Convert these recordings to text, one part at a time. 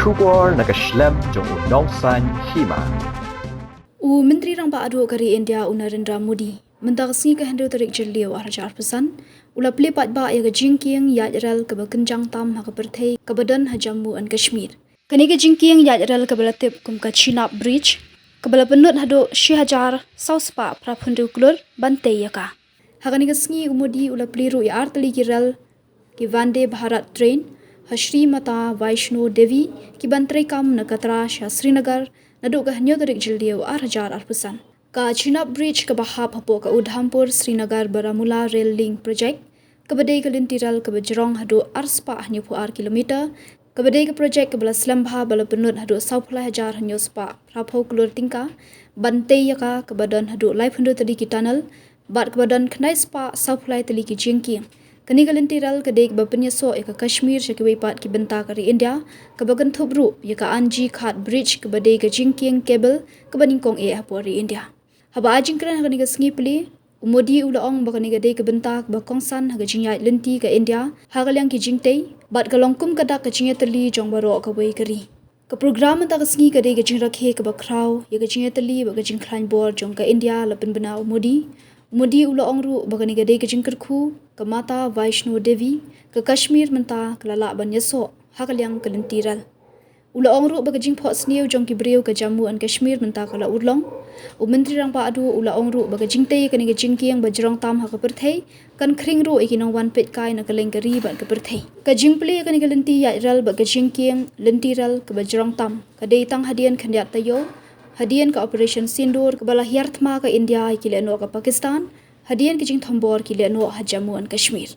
Shubor nakaslem jong unongsan hima. Menteri Rang Baadu Kari India Narendra Modi mendaksini ke handle tarik jeliau arjar pesan ula pelipat ba ya jingking yajral ke kenjang tam ha keperthai ke badan Jammu and Kashmir. Kani ke jingking yajral ke belatip kum ke Chenab Bridge ke bala penut hado 6000 sauspa prapundu klur bantai yaka. Hakani ke sengi Modi ula peliru ya arteli kiral ki Vande Bharat train Shri Mata Vaishno Devi ki bantrai kam nakatra Shah Srinagar naduk ke hanyo tarik jeliau arjar arpesan. Ka Chenab Bridge ke bahap hapo ke Udhampur Srinagar Baramula Rail Link Project ke badai ke lintiral ke bejrong hadu arspa hanyo puar kilometer ke badai ke projek ke belas lembha bala penut hadu 10,000 hanyo spa prapo kelur tingka bantai yaka ke badan hadu live handu tadi ki tunnel bat ke badan knai spa 10,000 tali ki jingking kani ke lintiral ke dek bapenya so ke Kashmir ke weipat ki benta kari India ke bagan thubru ya ka Anji Khat Bridge ke badai ke jingking cable ke baningkong hapori India. Haba ajingkran hagani ke sengi peli Modi ula ong bakani ke dek bentak bakongsan haga jingyai lenti ke India hagalyang ki jingtei bat kalongkum kadak ke jingyatali jong baro ke wei keri. Ke program ta ke sengi ke dek jingrakhe ke bakrau ya ke jingyatali ba ke jingklan bor jong ke India lapen benau Modi ula ong ru bakani ke dek jingkerku ke Mata Vaishno Devi ke Kashmir menta ke lalak ban yaso hagalyang ke lentiral. Ula ong ru baka jing pot sniu jong ki beriu ke Jammu and Kashmir menta kala urlong. Menteri Rang Baadu ula ong ru baka jing tei kani ke jing kiang bajrong tam ha ke perthai kan kring ru ikinong wan pet kai na kaleng kari ban ke perthai. Ka jing pli kani ke lenti ya ral baka jing kiang lenti ral ke bajrong tam ka dei tang hadian khandiat tayo hadian ke operation sindur ke bala hiarthma ke India ki le no ke Pakistan hadian ke jing thombor ki le no ha Jammu and Kashmir.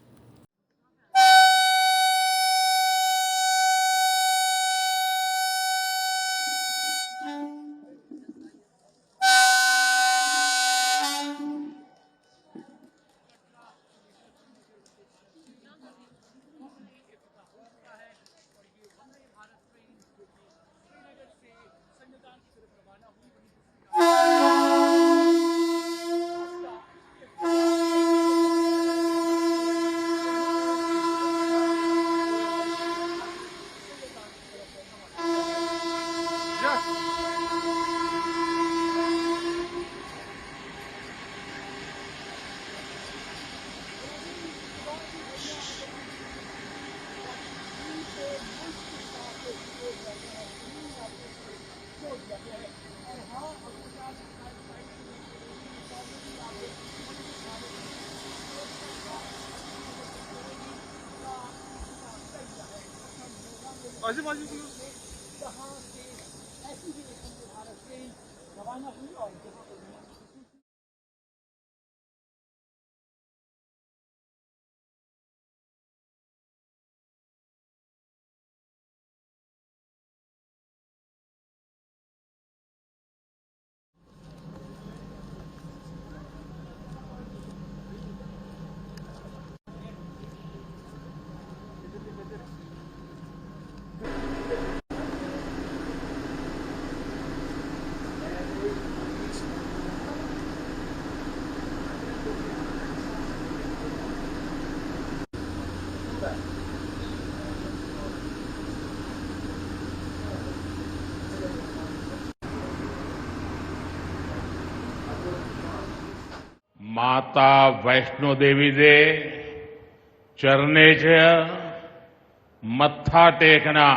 माता वैष्णो देवी दे चरणे च मत्था टेकना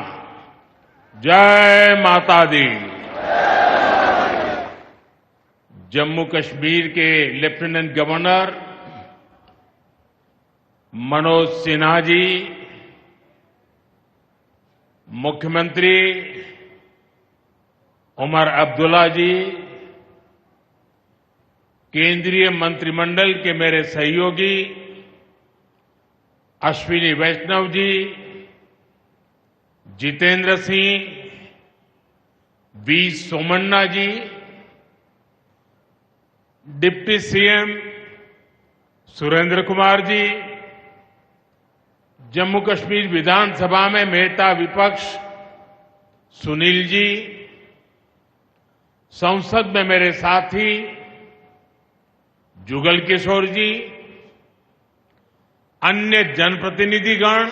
जय माता दी। जम्मू कश्मीर के lieutenant governor Manoj Sinha ji, मुख्यमंत्री उमर अब्दुल्ला जी, केंद्रीय मंत्रिमंडल के मेरे सहयोगी Ashwini Vaishnaw ji, Jitendra Singh, V Somanna ji, deputy CM Surendra Kumar ji, Jammu Kashmir विधानसभा में नेता विपक्ष सुनील जी, संसद में मेरे साथी जुगल किशोर जी, अन्य जनप्रतिनिधिगण,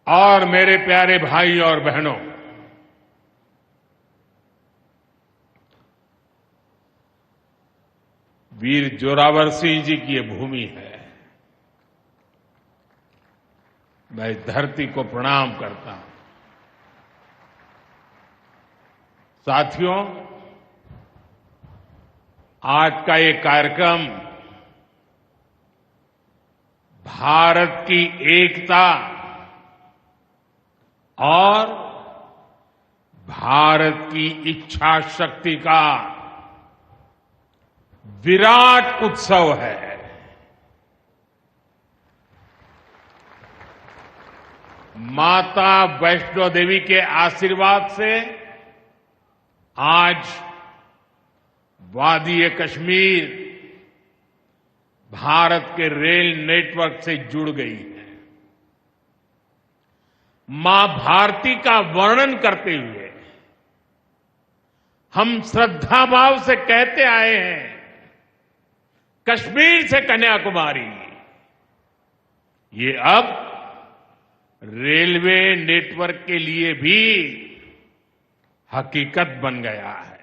और मेरे प्यारे भाई और बहनों, वीर जोरावर सिंह जी की ये भूमि है। मैं इस धरती को प्रणाम करता हूं। साथियों, आज का ये कार्यक्रम भारत की एकता और भारत की इच्छा शक्ति का विराट उत्सव है। माता वैष्णो देवी के आशीर्वाद से आज वादी कश्मीर भारत के रेल नेटवर्क से जुड़ गई है। मां भारती का वर्णन करते हुए हम श्रद्धा भाव से कहते आए हैं, कश्मीर से कन्याकुमारी, ये अब रेलवे नेटवर्क के लिए भी हकीकत बन गया है।